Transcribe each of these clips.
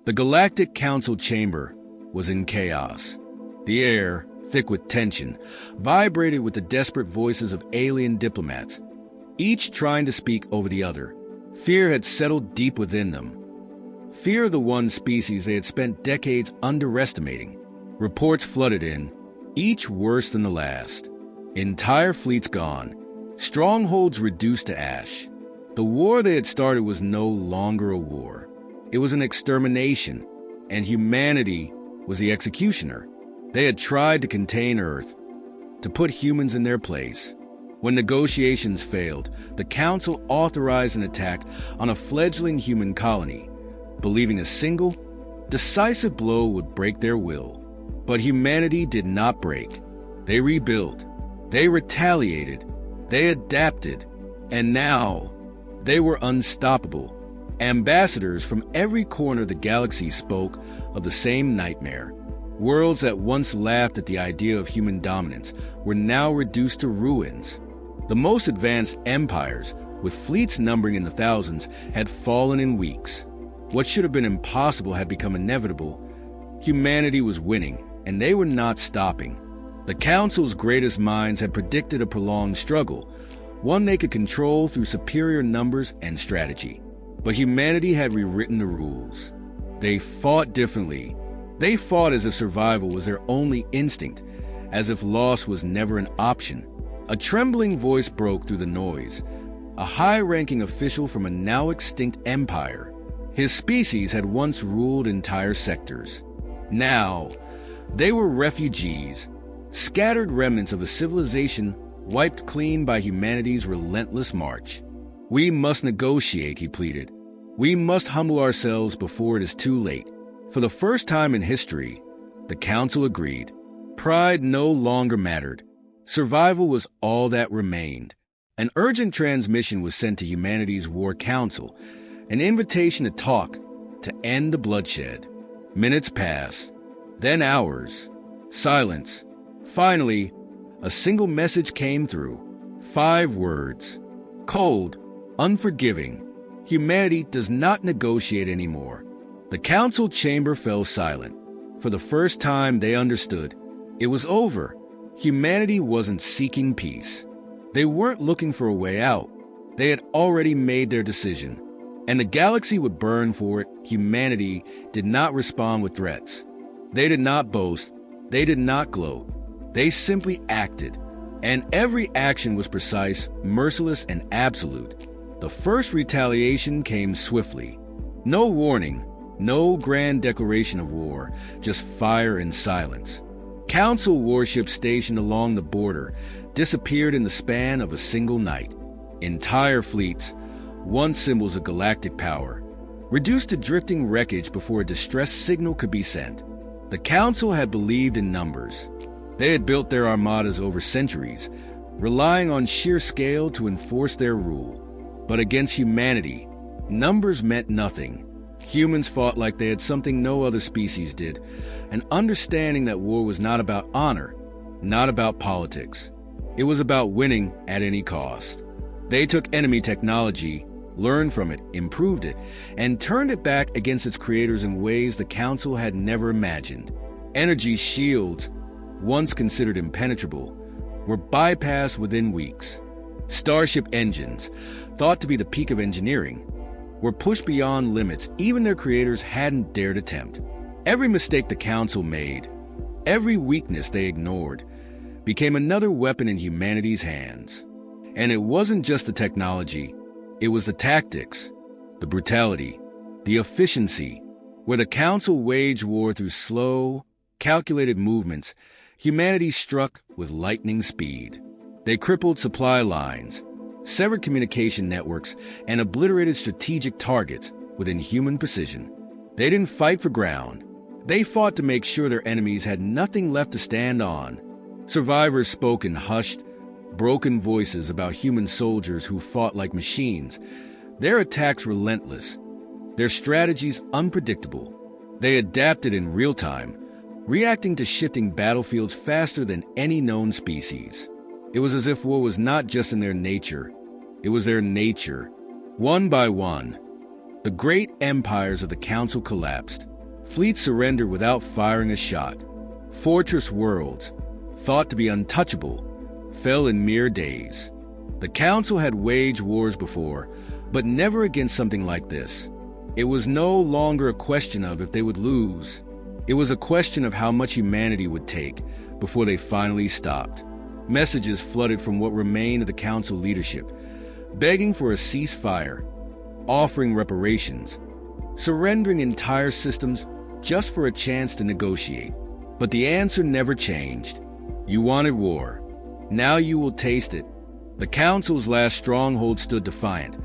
The Galactic Council chamber was in chaos. The air, thick with tension, vibrated with the desperate voices of alien diplomats, each trying to speak over the other. Fear had settled deep within them. Fear of the one species they had spent decades underestimating. Reports flooded in, each worse than the last. Entire fleets gone, strongholds reduced to ash. The war they had started was no longer a war. It was an extermination, and humanity was the executioner. They had tried to contain Earth, to put humans in their place. When negotiations failed, the Council authorized an attack on a fledgling human colony, believing a single, decisive blow would break their will. But humanity did not break. They rebuilt. They retaliated. They adapted. And now, they were unstoppable. Ambassadors from every corner of the galaxy spoke of the same nightmare. Worlds that once laughed at the idea of human dominance were now reduced to ruins. The most advanced empires, with fleets numbering in the thousands, had fallen in weeks. What should have been impossible had become inevitable. Humanity was winning, and they were not stopping. The Council's greatest minds had predicted a prolonged struggle, one they could control through superior numbers and strategy. But humanity had rewritten the rules. They fought differently. They fought as if survival was their only instinct, as if loss was never an option. A trembling voice broke through the noise, a high-ranking official from a now-extinct empire. His species had once ruled entire sectors. Now, they were refugees, scattered remnants of a civilization wiped clean by humanity's relentless march. "We must negotiate," he pleaded. "We must humble ourselves before it is too late." For the first time in history, the Council agreed. Pride no longer mattered. Survival was all that remained. An urgent transmission was sent to humanity's War Council, an invitation to talk, to end the bloodshed. Minutes passed, then hours. Silence. Finally, a single message came through. 5 words. Cold, unforgiving. Humanity does not negotiate anymore. The Council chamber fell silent. For the first time, they understood. It was over. Humanity wasn't seeking peace. They weren't looking for a way out. They had already made their decision. And the galaxy would burn for it. Humanity did not respond with threats. They did not boast. They did not gloat. They simply acted. And every action was precise, merciless, and absolute. The first retaliation came swiftly. No warning. No grand declaration of war, just fire and silence. Council warships stationed along the border disappeared in the span of a single night. Entire fleets, once symbols of galactic power, reduced to drifting wreckage before a distress signal could be sent. The Council had believed in numbers. They had built their armadas over centuries, relying on sheer scale to enforce their rule. But against humanity, numbers meant nothing. Humans fought like they had something no other species did, an understanding that war was not about honor, not about politics. It was about winning at any cost. They took enemy technology, learned from it, improved it, and turned it back against its creators in ways the Council had never imagined. Energy shields, once considered impenetrable, were bypassed within weeks. Starship engines, thought to be the peak of engineering, were pushed beyond limits even their creators hadn't dared attempt. Every mistake the Council made, every weakness they ignored, became another weapon in humanity's hands. And it wasn't just the technology, it was the tactics, the brutality, the efficiency. Where the Council waged war through slow, calculated movements, humanity struck with lightning speed. They crippled supply lines, severed communication networks, and obliterated strategic targets within human precision. They didn't fight for ground. They fought to make sure their enemies had nothing left to stand on. Survivors spoke in hushed, broken voices about human soldiers who fought like machines. Their attacks relentless, their strategies unpredictable. They adapted in real time, reacting to shifting battlefields faster than any known species. It was as if war was not just in their nature, it was their nature. One by one, the great empires of the Council collapsed. Fleets surrendered without firing a shot. Fortress worlds, thought to be untouchable, fell in mere days. The Council had waged wars before, but never against something like this. It was no longer a question of if they would lose. It was a question of how much humanity would take before they finally stopped. Messages flooded from what remained of the Council leadership, begging for a ceasefire, offering reparations, surrendering entire systems just for a chance to negotiate. But the answer never changed. You wanted war. Now you will taste it. The Council's last stronghold stood defiant,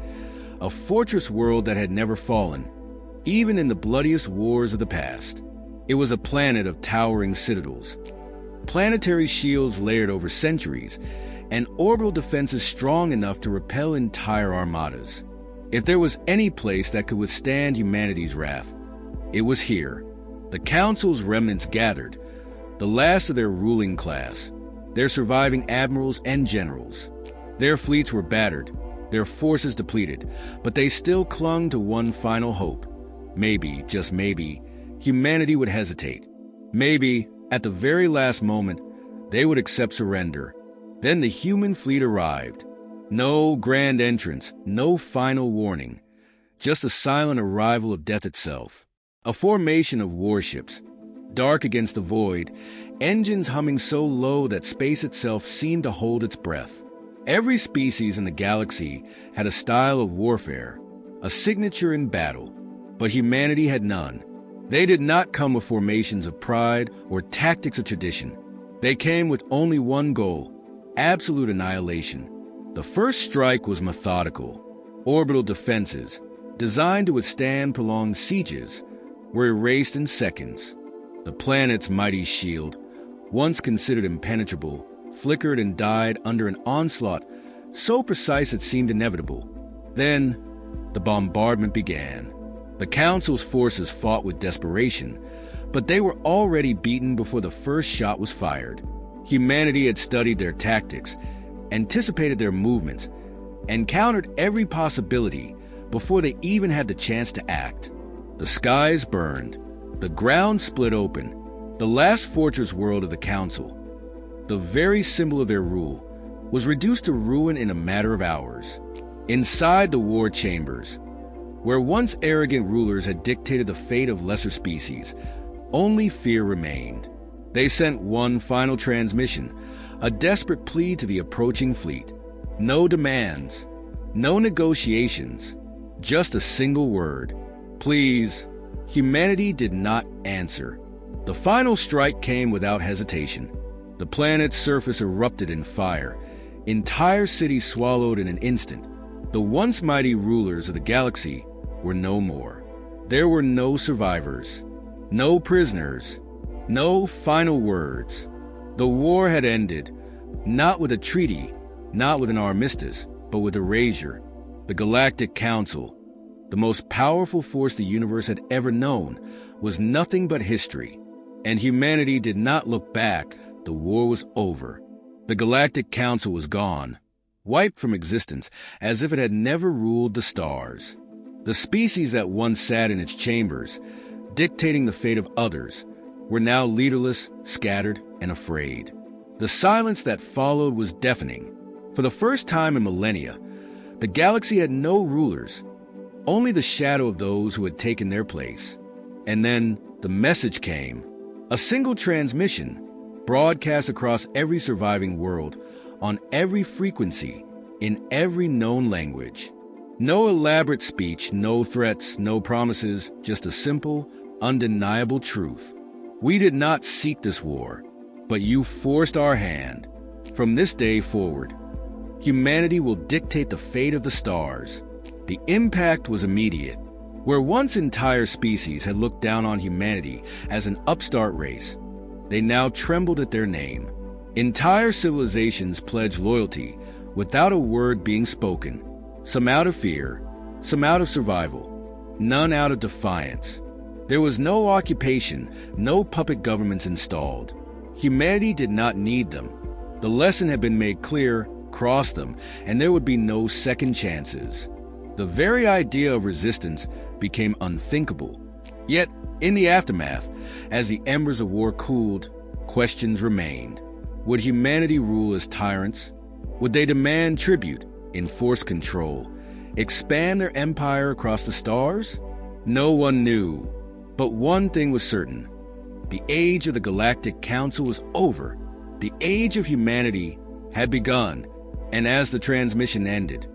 a fortress world that had never fallen, even in the bloodiest wars of the past. It was a planet of towering citadels, planetary shields layered over centuries, and orbital defenses strong enough to repel entire armadas. If there was any place that could withstand humanity's wrath, it was here. The Council's remnants gathered, the last of their ruling class, their surviving admirals and generals. Their fleets were battered, their forces depleted, but they still clung to one final hope. Maybe, just maybe, humanity would hesitate. Maybe, at the very last moment, they would accept surrender. Then the human fleet arrived. No grand entrance, no final warning, just a silent arrival of death itself. A formation of warships, dark against the void, engines humming so low that space itself seemed to hold its breath. Every species in the galaxy had a style of warfare, a signature in battle, but humanity had none. They did not come with formations of pride or tactics of tradition. They came with only one goal: absolute annihilation. The first strike was methodical. Orbital defenses, designed to withstand prolonged sieges, were erased in seconds. The planet's mighty shield, once considered impenetrable, flickered and died under an onslaught so precise it seemed inevitable. Then, the bombardment began. The Council's forces fought with desperation, but they were already beaten before the first shot was fired. Humanity had studied their tactics, anticipated their movements, and countered every possibility before they even had the chance to act. The skies burned, the ground split open. The last fortress world of the Council, the very symbol of their rule, was reduced to ruin in a matter of hours. Inside the war chambers, where once arrogant rulers had dictated the fate of lesser species, only fear remained. They sent one final transmission, a desperate plea to the approaching fleet. No demands, no negotiations, just a single word: please. Humanity did not answer. The final strike came without hesitation. The planet's surface erupted in fire. Entire cities swallowed in an instant. The once mighty rulers of the galaxy were no more. There were no survivors, no prisoners, no final words. The war had ended, not with a treaty, not with an armistice, but with erasure. The Galactic Council, the most powerful force the universe had ever known, was nothing but history. And humanity did not look back. The war was over. The Galactic Council was gone, wiped from existence as if it had never ruled the stars. The species that once sat in its chambers, dictating the fate of others, were now leaderless, scattered, and afraid. The silence that followed was deafening. For the first time in millennia, the galaxy had no rulers, only the shadow of those who had taken their place. And then the message came, a single transmission, broadcast across every surviving world, on every frequency, in every known language. No elaborate speech, no threats, no promises, just a simple, undeniable truth. We did not seek this war, but you forced our hand. From this day forward, humanity will dictate the fate of the stars. The impact was immediate. Where once entire species had looked down on humanity as an upstart race, they now trembled at their name. Entire civilizations pledged loyalty without a word being spoken, some out of fear, some out of survival, none out of defiance. There was no occupation, no puppet governments installed. Humanity did not need them. The lesson had been made clear: cross them, and there would be no second chances. The very idea of resistance became unthinkable. Yet, in the aftermath, as the embers of war cooled, questions remained. Would humanity rule as tyrants? Would they demand tribute, enforce control, expand their empire across the stars? No one knew. But one thing was certain. The age of the Galactic Council was over. The age of humanity had begun, and as the transmission ended,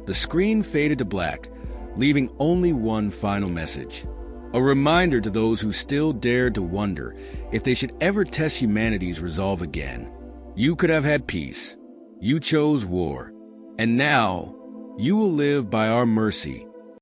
the screen faded to black, leaving only one final message. A reminder to those who still dared to wonder if they should ever test humanity's resolve again. You could have had peace. You chose war. And now, you will live by our mercy